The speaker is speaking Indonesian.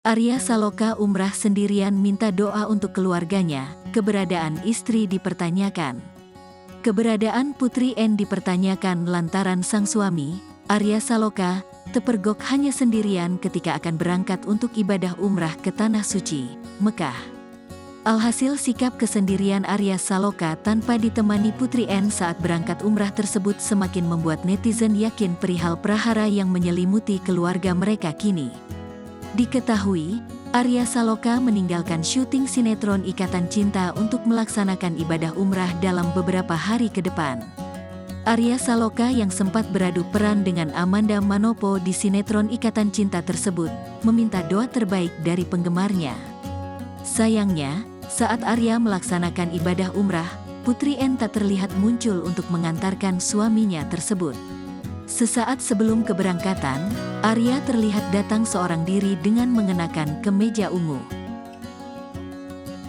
Arya Saloka umrah sendirian minta doa untuk keluarganya, keberadaan istri dipertanyakan. Keberadaan Putri N dipertanyakan lantaran sang suami, Arya Saloka, terpergok hanya sendirian ketika akan berangkat untuk ibadah umrah ke Tanah Suci, Mekah. Alhasil sikap kesendirian Arya Saloka tanpa ditemani Putri N saat berangkat umrah tersebut semakin membuat netizen yakin perihal prahara yang menyelimuti keluarga mereka kini. Diketahui, Arya Saloka meninggalkan syuting sinetron Ikatan Cinta untuk melaksanakan ibadah umrah dalam beberapa hari ke depan. Arya Saloka yang sempat beradu peran dengan Amanda Manopo di sinetron Ikatan Cinta tersebut, meminta doa terbaik dari penggemarnya. Sayangnya, saat Arya melaksanakan ibadah umrah, Putri N tak terlihat muncul untuk mengantarkan suaminya tersebut. Sesaat sebelum keberangkatan, Arya terlihat datang seorang diri dengan mengenakan kemeja ungu.